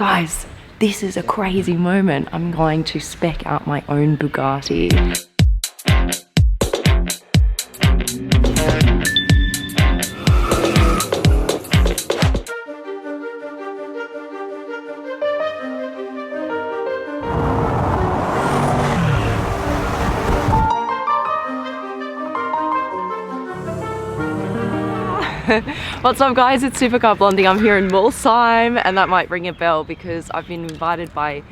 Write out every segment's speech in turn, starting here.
Guys, this is a crazy moment. I'm going to spec out my own Bugatti. What's up guys, it's Supercar Blondie. I'm here in Molsheim, and that might ring a bell because I've been invited by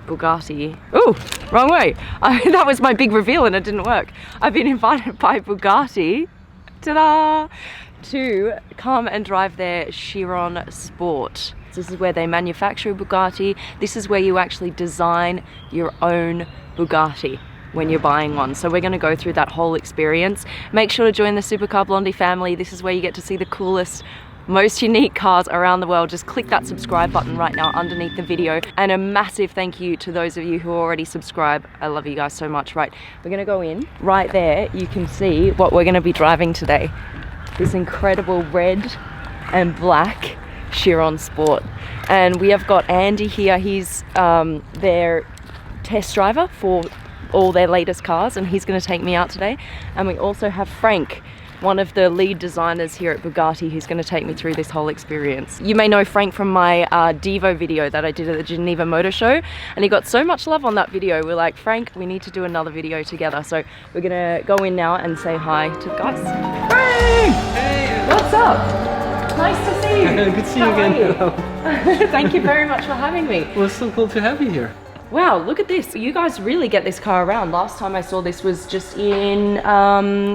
Bugatti. Ooh, wrong way. That was my big reveal and it didn't work. I've been invited by Bugatti, ta-da, to come and drive their Chiron Sport. This is where they manufacture a Bugatti. This is where you actually design your own Bugatti when you're buying one. So we're going to go through that whole experience. Make sure to join the Supercar Blondie family. This is where you get to see the coolest, most unique cars around the world. Just click that subscribe button right now underneath the video. And a massive thank you to those of you who already subscribe. I love you guys so much. Right, we're going to go in. Right there, you can see what we're going to be driving today. This incredible red and black Chiron Sport. And we have got Andy here. He's their test driver for all their latest cars, and he's going to take me out today. And we also have Frank, one of the lead designers here at Bugatti, who's going to take me through this whole experience. You may know Frank from my Devo video that I did at the Geneva Motor Show, and he got so much love on that video. We're like, Frank, we need to do another video together. So we're going to go in now and say hi to the guys. Frank! Hey! What's up? Nice to see you. Good to see you again. Hello. Thank you very much for having me. Well, it's so cool to have you here. Wow, look at this. You guys really get this car around. Last time I saw this was just in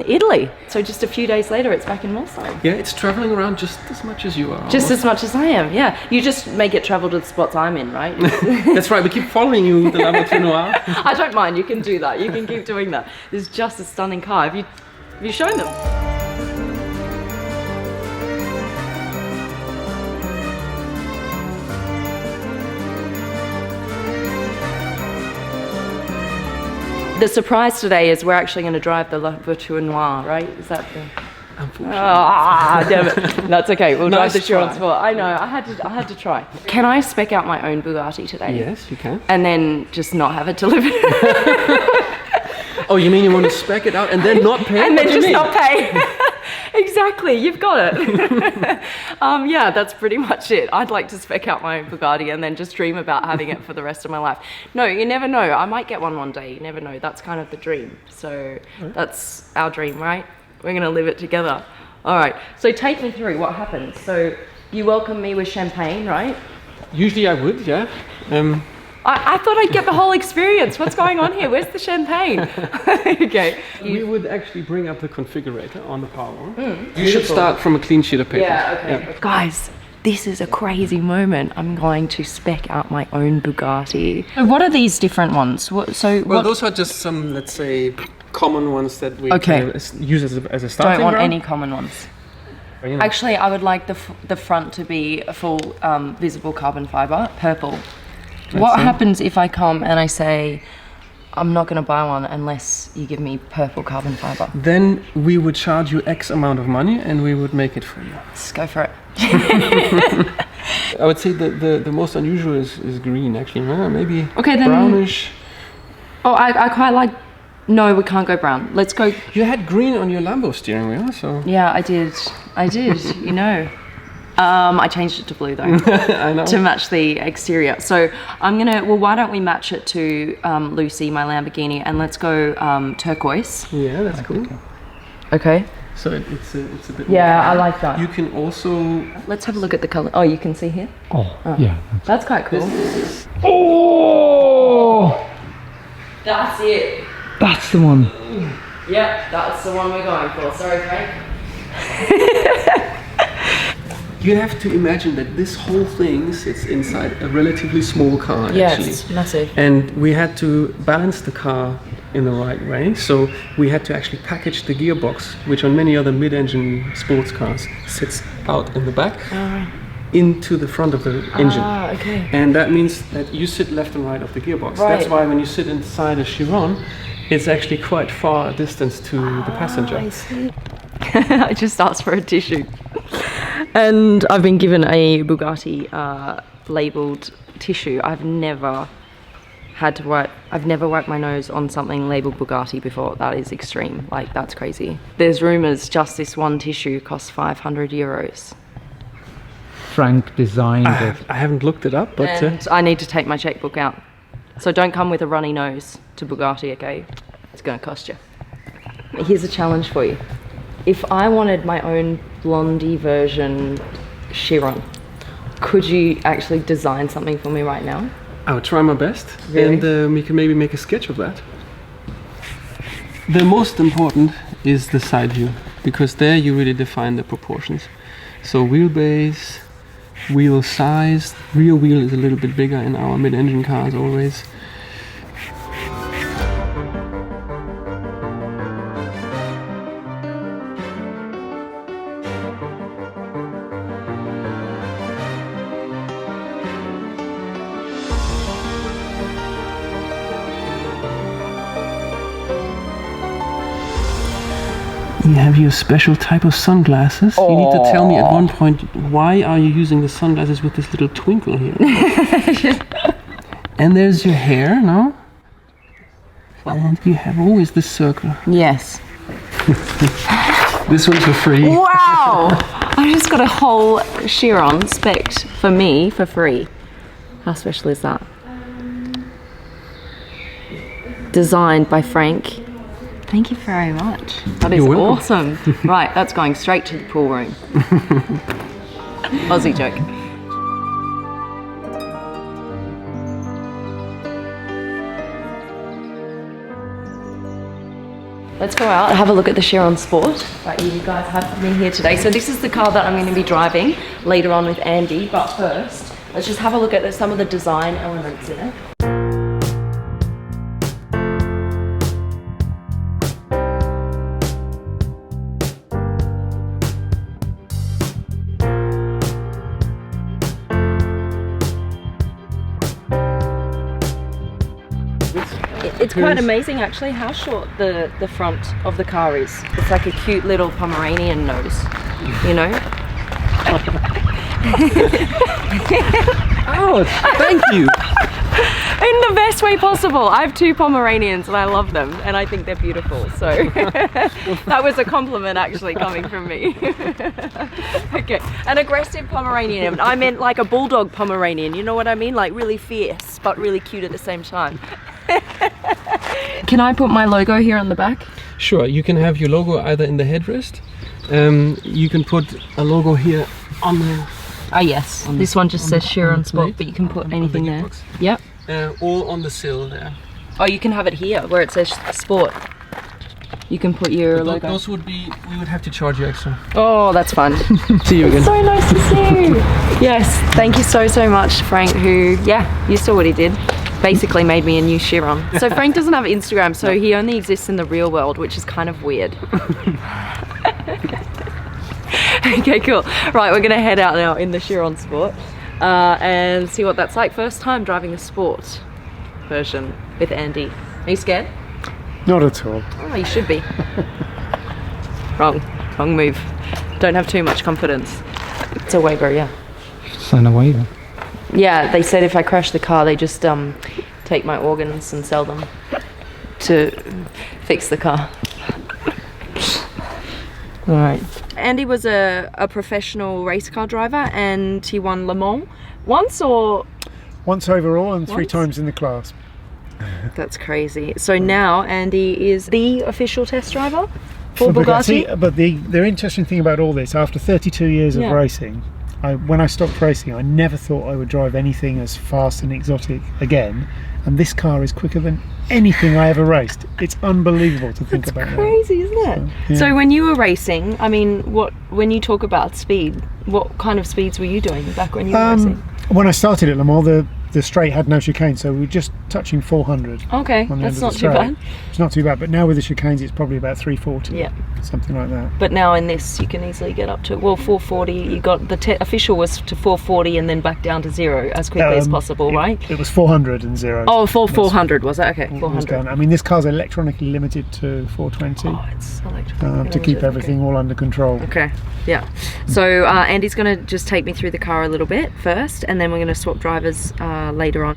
Italy. So just a few days later, it's back in Molsheim. Yeah, it's traveling around just as much as you are. Just as much as I am, yeah. You just make it travel to the spots I'm in, right? That's right, we keep following you, the Lamborghini Noir. I don't mind, you can do that. You can keep doing that. This is just a stunning car. Have you shown them? The surprise today is we're actually going to drive the Lamborghini Noir, right? Is that the... Unfortunately. Ah, damn it. That's okay. We'll drive the Chiron try. Sport. I know. I had to try. Can I spec out my own Bugatti today? Yes, you can. And then just not have it delivered? Oh, you mean you want to spec it out and then not pay? And then just not pay. Exactly, you've got it. Yeah, that's pretty much it. I'd like to spec out my own Bugatti and then just dream about having it for the rest of my life. No, you never know. I might get one day. You never know. That's kind of the dream. So that's our dream, right? We're going to live it together. All right. So take me through what happens. So you welcome me with champagne, right? Usually I would, yeah. I thought I'd get the whole experience. What's going on here? Where's the champagne? Okay. We would actually bring up the configurator on the power. You beautiful. should start from a clean sheet of paper. Yeah, okay. Yeah. Guys, this is a crazy moment. I'm going to spec out my own Bugatti. So what are these different ones? Well, those are just some, let's say, common ones that we kind of use as a starting Don't want ground. any common ones. You know. Actually, I would like the front to be a full visible carbon fiber, purple. What happens if I come and I say, I'm not going to buy one unless you give me purple carbon fiber? Then we would charge you X amount of money and we would make it for you. Let's go for it. I would say the most unusual is green, actually. Maybe okay, then, brownish. Oh, I quite like... No, we can't go brown. Let's go... You had green on your Lambo steering wheel, so... Yeah, I did, you know. I changed it to blue though. I know. To match the exterior. So I'm gonna, well, why don't we match it to Lucy, my Lamborghini, and let's go turquoise. Yeah, that's cool. Okay. So it's a bit Yeah, more. I like that. You can also... Let's have a look at the color. Oh, you can see here? Oh. Yeah. That's quite cool. Oh! That's it. That's the one. Yep, that's the one we're going for. Sorry, Frank. You have to imagine that this whole thing sits inside a relatively small car, Yeah, actually. it's massive. And we had to balance the car in the right way. So we had to actually package the gearbox, which on many other mid-engine sports cars sits out in the back, into the front of the engine. Ah, okay. And that means that you sit left and right of the gearbox. Right. That's why when you sit inside a Chiron, it's actually quite far a distance to the passenger. I see. I just asked for a tissue. And I've been given a Bugatti labelled tissue. I've never wiped my nose on something labelled Bugatti before. That is extreme. Like, that's crazy. There's rumours just this one tissue costs 500 euros. Frank designed it. I haven't looked it up, but And I need to take my checkbook out. So don't come with a runny nose to Bugatti, okay? It's going to cost you. Here's a challenge for you. If I wanted my own Blondie version Chiron, could you actually design something for me right now? I'll try my best, Really? and we can maybe make a sketch of that. The most important is the side view, because there you really define the proportions. So wheelbase, wheel size, rear wheel is a little bit bigger in our mid-engine cars always. You have your special type of sunglasses. You need to tell me at one point, why are you using the sunglasses with this little twinkle here? And there's your hair, no? And you have always this circle. Yes. This one's for free. Wow! I just got a whole Chiron spec'd for me for free. How special is that? Designed by Frank. Thank you very much. That is You're welcome. awesome. Right, that's going straight to the pool room. Aussie joke. Let's go out and have a look at the Chiron Sport that you guys have for me here today. So this is the car that I'm going to be driving later on with Andy, but first, let's just have a look at some of the design elements in it. It's quite amazing actually how short the front of the car is. It's like a cute little Pomeranian nose, you know? Ouch! Thank you! In the best way possible. I have 2 Pomeranians and I love them and I think they're beautiful. So that was a compliment actually coming from me. Okay, an aggressive Pomeranian. I meant like a bulldog Pomeranian, you know what I mean? Like really fierce but really cute at the same time. Can I put my logo here on the back? Sure, you can have your logo either in the headrest. You can put a logo here on the... Ah yes, this one just says Chiron Sport, but you can put anything there. gearbox. Yep. Or on the sill there. Oh, you can have it here where it says Sport. You can put your logo. Those would be... we would have to charge you extra. Oh, that's fun. See you again. So nice to see you. Yes, thank you so much, Frank, who, yeah, you saw what he did. Basically made me a new Chiron. So Frank doesn't have Instagram, so he only exists in the real world, which is kind of weird. Okay, cool. Right, we're gonna head out now in the Chiron Sport and see what that's like. First time driving the sport version with Andy. Are you scared? Not at all. Oh, you should be. Wrong move. Don't have too much confidence. It's a waiver, yeah. Sign a waiver. Yeah, they said if I crash the car, they just take my organs and sell them to fix the car. All right. Andy was a professional race car driver and he won Le Mans once or... Once overall and 3 Once? times in the class. That's crazy. So now Andy is the official test driver for Bugatti. But the interesting thing about all this, after 32 years of Yeah. racing, when I stopped racing, I never thought I would drive anything as fast and exotic again. And this car is quicker than anything I ever raced. It's unbelievable to think about. Crazy, isn't it? So, yeah. So when you were racing, I mean, when you talk about speed, what kind of speeds were you doing back when you were racing? When I started at Le Mans, the straight had no chicane, so we're just touching 400. Okay, on the end that's of not the too straight. bad. It's not too bad, but now with the chicanes, it's probably about 340. Yeah. Something like that. But now in this, you can easily get up to, well, 440. You got the official was to 440 and then back down to 0 as quickly as possible, right? It was 400 and 0. Oh, 400 was it? Okay, What was 400. done. I mean, this car's electronically limited to 420 Oh, it's electric. to keep everything all under control. Okay, yeah. So Andy's going to just take me through the car a little bit first, and then we're going to swap drivers later on.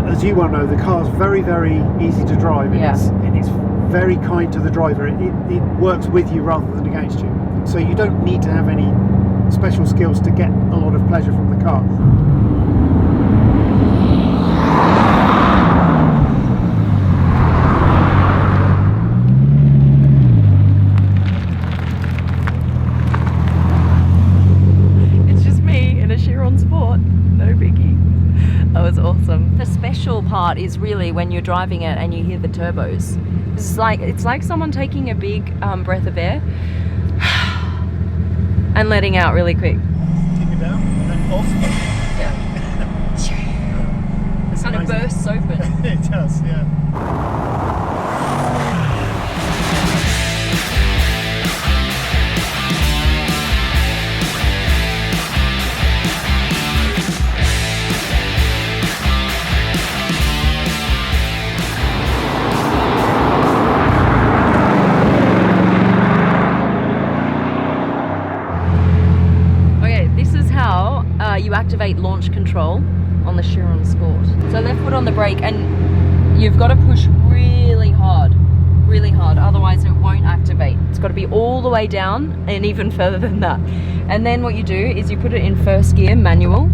As you well know, the car's very, very easy to drive, and, Yeah. it's very kind to the driver. It works with you rather than against you. So you don't need to have any special skills to get a lot of pleasure from the car. It's just me in a Chiron Sport, no biggie. That was awesome. The special part is really when you're driving it and you hear the turbos. It's like someone taking a big breath of air and letting out really quick. Keep it down, and then off. Yeah. It kind of bursts open. It does, yeah. You activate launch control on the Chiron Sport. So left foot on the brake, and you've got to push really hard, otherwise it won't activate. It's got to be all the way down and even further than that. And then what you do is you put it in first gear, manual.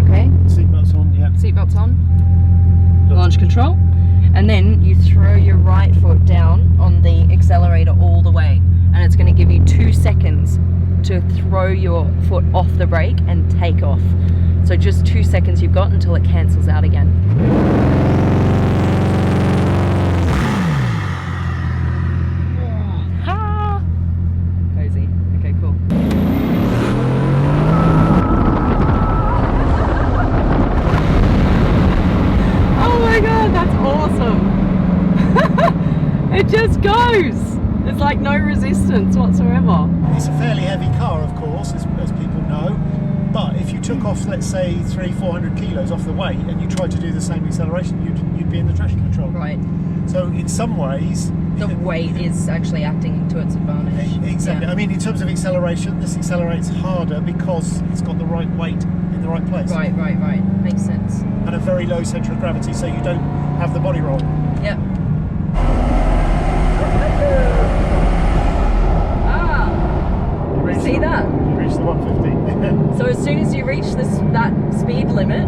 Okay. Seatbelts on, yeah. Seatbelts on. Launch control. And then you throw your right foot down on the accelerator all the way. And it's going to give you 2 seconds to throw your foot off the brake and take off. So just 2 seconds you've got until it cancels out again. Ha! Cozy. Okay, cool. Oh my god, that's awesome! It just goes! There's like no resistance whatsoever. It's a fairly heavy car, of course, as people know, but if you took off, let's say, 300-400 kilos off the weight and you tried to do the same acceleration, you'd be in the traction control. Right. So in some ways... The weight is actually acting to its advantage. Exactly. Yeah. I mean, in terms of acceleration, this accelerates harder because it's got the right weight in the right place. Right. Makes sense. And a very low centre of gravity, so you don't have the body roll. Yep. See that? You reach the 150. So as soon as you reach that speed limit,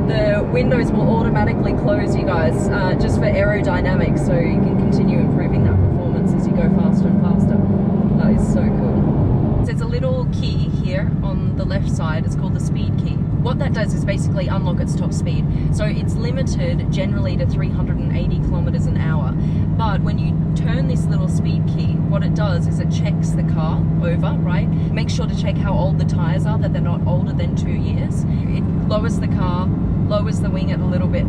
the windows will automatically close, you guys, just for aerodynamics, so you can continue improving that performance as you go faster and faster. That is so cool. So there's a little key here on the left side. It's called the speed key. What that does is basically unlock its top speed. So it's limited generally to 380 kilometers an hour. But when you turn this little speed key, what it does is it checks the car over, right? Make sure to check how old the tires are, that they're not older than 2 years. It lowers the car, lowers the wing a little bit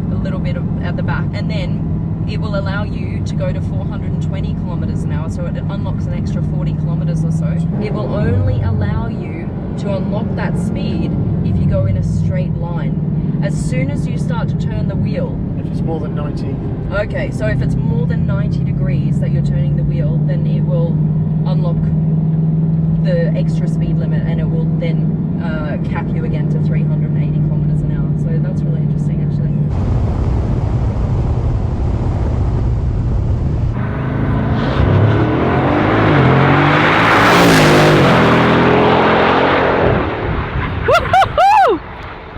at the back, and then it will allow you to go to 420 kilometers an hour. So it unlocks an extra 40 kilometers or so. It will only allow you to unlock that speed if you go in a straight line. As soon as you start to turn the wheel, If it's more than 90. okay, so if it's more than 90 degrees that you're turning the wheel, then it will unlock the extra speed limit, and it will then cap you again to 380 kilometers an hour. So that's really interesting, actually.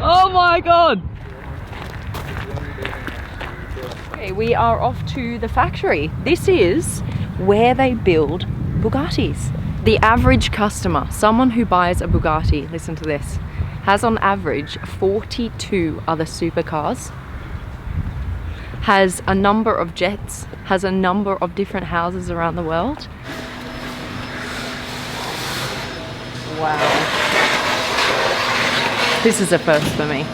Oh my god! Okay, we are off to the factory. This is where they build Bugattis. The average customer, someone who buys a Bugatti, listen to this, has on average 42 other supercars, has a number of jets, has a number of different houses around the world. Wow. This is a first for me.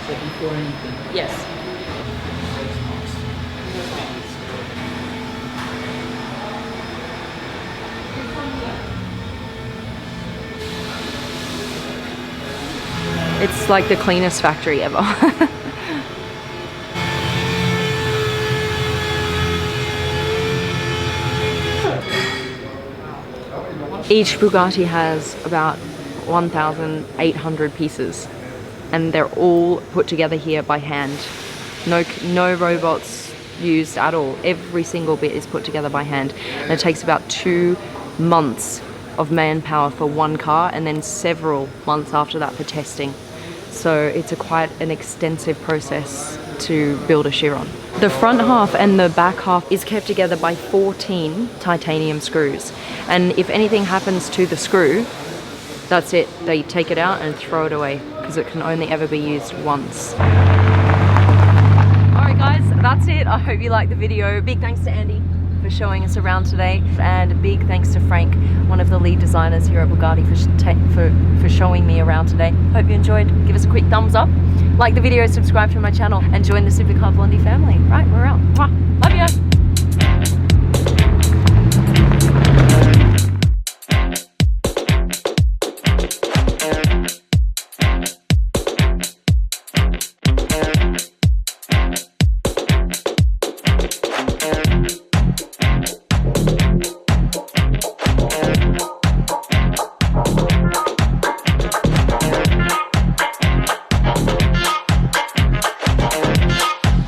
So before anything. Yes. It's like the cleanest factory ever. Each Bugatti has about 1,800 pieces, and they're all put together here by hand. No robots used at all. Every single bit is put together by hand, and it takes about 2 months of manpower for one car, and then several months after that for testing. So it's quite an extensive process to build a Chiron. The front half and the back half is kept together by 14 titanium screws, and if anything happens to the screw, that's it. They take it out and throw it away because it can only ever be used once. Alright guys, that's it. I hope you liked the video. Big thanks to Andy for showing us around today, and a big thanks to Frank, one of the lead designers here at Bugatti, for showing me around today. Hope you enjoyed. Give us a quick thumbs up, like the video, subscribe to my channel, and join the Supercar Blondie family. Right, we're out. Mwah. Love you.